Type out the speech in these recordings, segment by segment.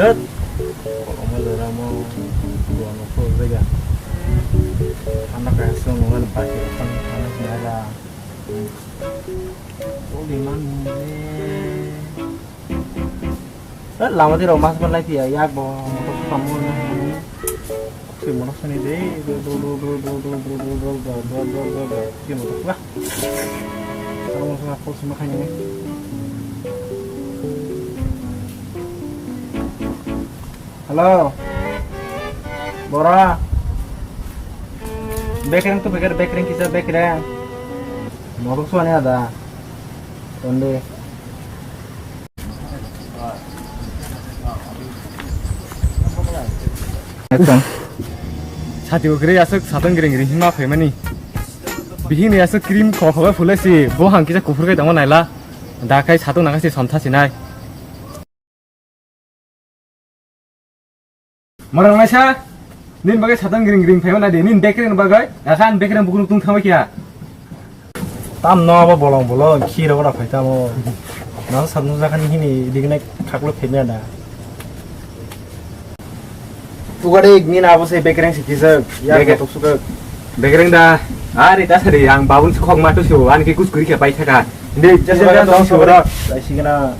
Đất Kalau mau dah mau dua nopol saja. Anak langsung mau lepas depan anak nyala. Oh di mana? Đất lama thì rồi mas bên lại thì yak bo motor kamu ni. Si motor sini deh. Si motor lah. Kalau mau sama aku sama kanya ni. Halo, Bora. Backring tuh backring kisah backring. Motor suanya ada. Tonde. 사디오 그래 야석 사던 그래 힘마 페마니 비히니 야석 크림 거가 풀레시 보한 기자 고프르게 당원 나일라 다카이 사동 나가시 선타시나이 Marang Malaysia, nin bagai sadang gering peman ada, nin background bagai, akan background bukan tung thamai kia. Tam no apa bolong kira orang kita mau, nang satu zakan ini dikenai kakulu pemen ada. Tukar nin apa sih background sih kisah, ya kita suka background dah, ini tas ada yang babun sekolah matu sih, an kikus kuri kia baik cakap. Ini jadi dong suara, sih kena.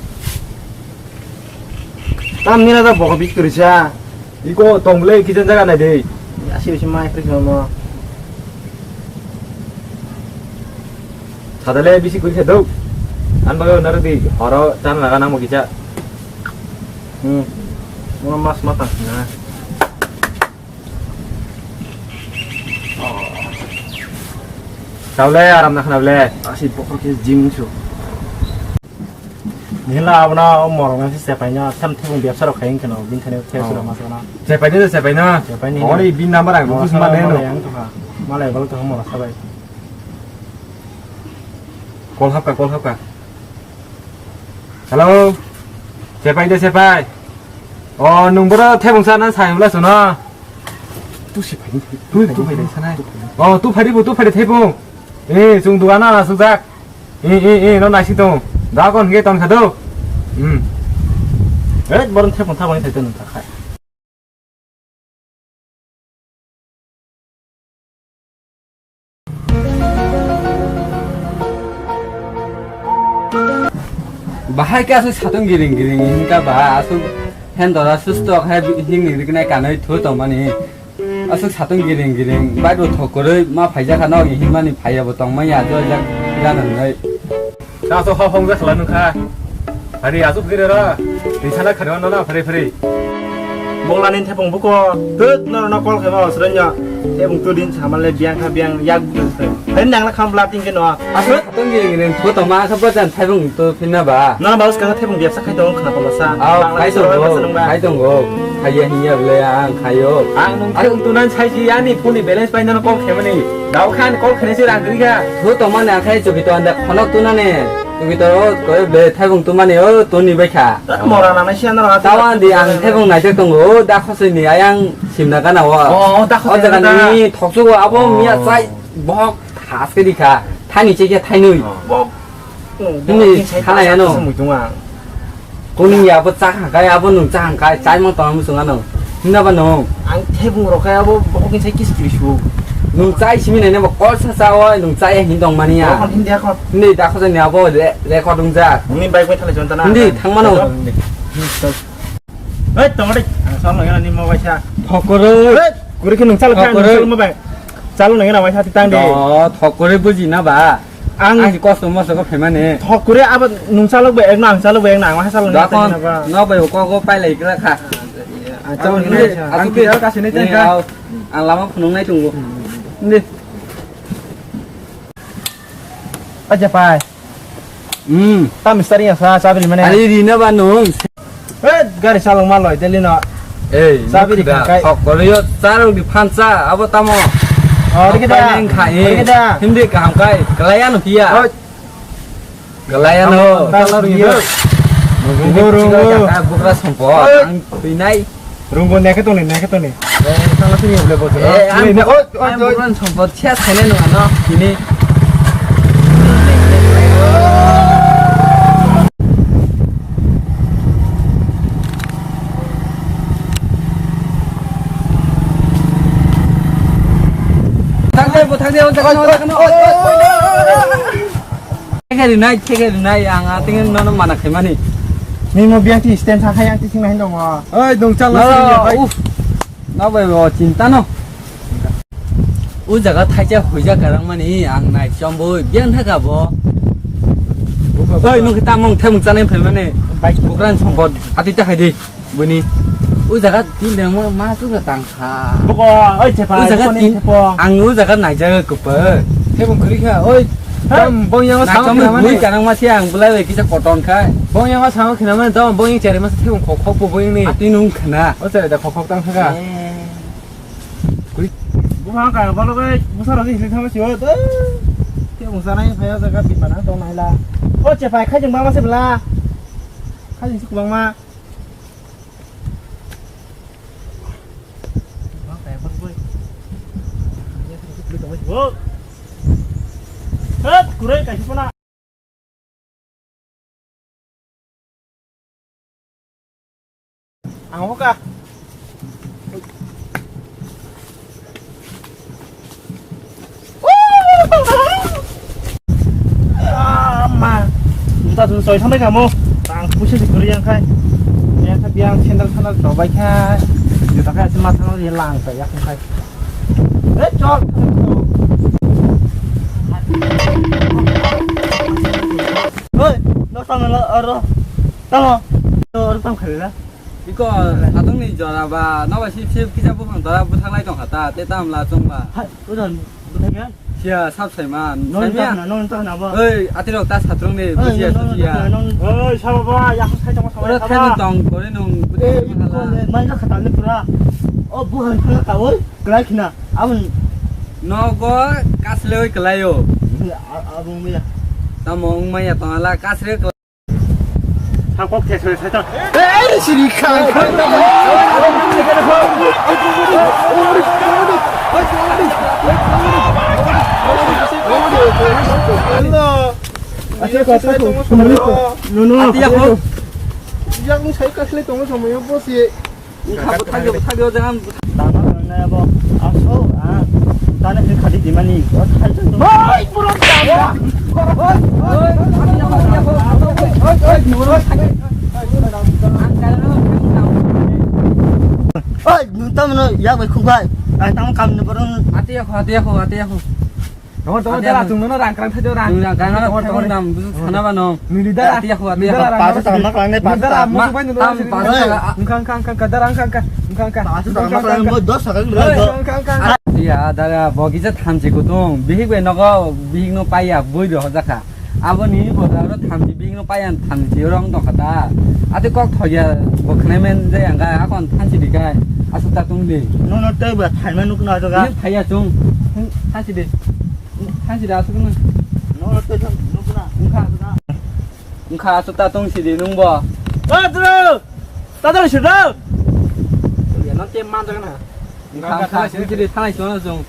Tam nin ada bawa bik kerja. 이거 동물의 기전자가 나대. 아시오 심마이 프리스 뭐. 사달래 비시 그리 해도 안 먹어 나르디 허러 짠 나가나 먹이자. 뭐 마스 마타 나. 사울래 아람 나카나블래. 아시 포커케 짐수. Nila abna morong nasi sepanya sam thung biasa ro khaing kena bin thane the sura masana 세파이나 sepani 어리 빈 남바랑 무슨 말 해노 yang tuh malai bal tuh mora sabai 콜합가 헬로 세파이 농보라 태봉사는 사용라서나 tu sepani 또 파이데 사나이 또 파리 태봉 예 정도 하나 수작 너 나시동 나건 게 던 가도 baru telepon tabang itu tuh tak bahaya ke asu satu giring hingga bah asu hendora sustok hai hingni diknai kanai thu tongmani asu satu giring baru thokore ma phaija khana gi himani phaiya bo tongma ya jo jak jananai asu hong ja khalanu kha hari asu phirera disana kharwana na phare Bonglanin tepung buku, tuh nol kol kemau sebenarnya tepung tuh din sama le biang yak buku. Pendang lah kamu belating keno. asu satu giring thu tongma sabajan thaibung to pinna ba Nana bagus kan tepung biasa kayak dong kenapa masa? kai tonggo khaya hiya bole ang khayo Ang tunan saji ani puni balance pain nana kol kemani. Dau kan kol kene sih rang geriga. thu tongma na khai chu bito anda khonok tunane bito ko le thaibung tumane toni baikha Mora nana sih nana. tawa di ang thaibung najak tonggo da khosini ayang simna kana wa dah kau jaga ni thoksugo abo miya sai bok haske dikha thani cheke thainui Ini kana ya no. Semua kuning ya bo chang kai abo nung chang kai chai mang tong musunga no hinda ba no Ang tepung ro kayak abo mungkin saya kis kirisu. nung chai simine ne bo kol sa sa wa nung chai hindong mania Kan India kok. hindi da khosani abo le khodung ja Ini baik baik thale jontan. hindi thangmano tunggu deh. Soal lagi nanti mau baca. thokore Guru kini nungcal kan nungcal mau bang. Calon lagi nama baca tentang deh. thokore buji na ba Ang ang kosto mo sa ko phemane thokure apa nungcal lo beng nang, cal lo beng nang, masa lo da nanti kon apa? no ba ko pai lai kra kha Calon ini. aku kira kasih ni tengah ang lama phunung nai tunggu ndi Aja pai. Tam misteri yang sabi di mana? ari dina ba nung Garis salong malo itu lino. Sabi di kakai. thokore yo tarung di phansa abo tamo Oh, kita. Kita. hindi kam kai galayan hiya galayan ho Kalau gitu. runggu bukra sampo ang pinai Runggu nek itu nih. Salah sini boleh bos. ang bukran sampo tia thene no ano ini 상대원 잠깐 태계리나이 앙아 땡은 너는 많아 그만이 미모 비앙티 스탠 사하양 티싱 나힌 동어 ơi đồng trang là nó về vào chín tấn không ui giờ có thay cho hồi giờ cả đang mà ní ăn này trong bôi biến hết cả bộ ơi nó cái ta mong thêm một trăm em phải mà này một lần xong còn à thì chắc hay đi bữa ní ui giờ có tin được mà má cứ là tăng khá 보고 어이 제발 ui giờ có tin 태봉 ăn ui giờ có này chơi cục bơ thế cũng klik ha ơi trong bông yang này sáng trong khi mình nào bui mà cả đang mà thiang bữa nay cái chắc còn tròn khai bông yang sáng khi nào mà tao bông yang chơi mà thế cũng khó bông yang này à tin nung khả na ở đây là khó tăng ha 무사가 바로가 무사라서 이렇게 하면 쉬워 태봉 사나이 파야 제가 빗만 동 나이라 어 제발 카징 마마 세블라 카징 식구 방마 hết 그래 cả 싶구나 안 먹을까 mà chúng ta từ soi thăm mấy cả mô tăng cú chơi cứ riêng khai riêng khai biang trên đang thằng đó bay khai điều ta khai xem mà thằng nó đi làng phải yak khai hết cho ơi nó xong rồi ở đó tao nó tao khởi ra 이거 사동리 저라 봐 나와 십십 기자 부분 더라 부탁라이 좀 갔다 때땀 라좀 봐 bây giờ tôi thấy cái 시야 삽세만 nó tao nào vợ 어이 아티로 따 사동리 부지야 수지야 ơi sao bà yak khai trong sao 그래 태는 동 고래농 부지 할라 mấy nó khát lên pura bukan khát tao ơi cái kia na abang 너고 가슬레이 글라요 abang bây giờ 나몽 마야 동알라 가슬레 한국 대표를 살짝 에이 시리칸 누누 yang saya kasih tolong sama yang bos ye 타교 장한 나는 내가 아소 아 나는 그 가지 디만이 살짝 좀 어이 부럽다 눈 떠면 야 왜空快 아 땅 감는 거는 아티야호 Tunggu jalan tunggu orang kerang saja orang. 그냥 가나 동남 무슨 사나바 너 Nilida 아티야호 빠져 장난 거네 빠져 뭐너 사갈 그래 야 다가 버기자 탐지고동 비히고 너가 비히노 빠야 보이려 하자카 아버니 보다로 탐지 비히노 빠야 탐지랑 동하다 아들 꼭 더야 뭐 그러면 이제 안가 학원 탄지리가 아수다 동리 너너 때왜 탈면 놓고 나저가 그냥 파야 좀 탄지리 탄지리 아수는 너너 때좀 놓구나 응카 아수다 동시리 농버 들어 따들 싫어 너 게임만 저거나 응카 탄지리 탄이 좋아서 좀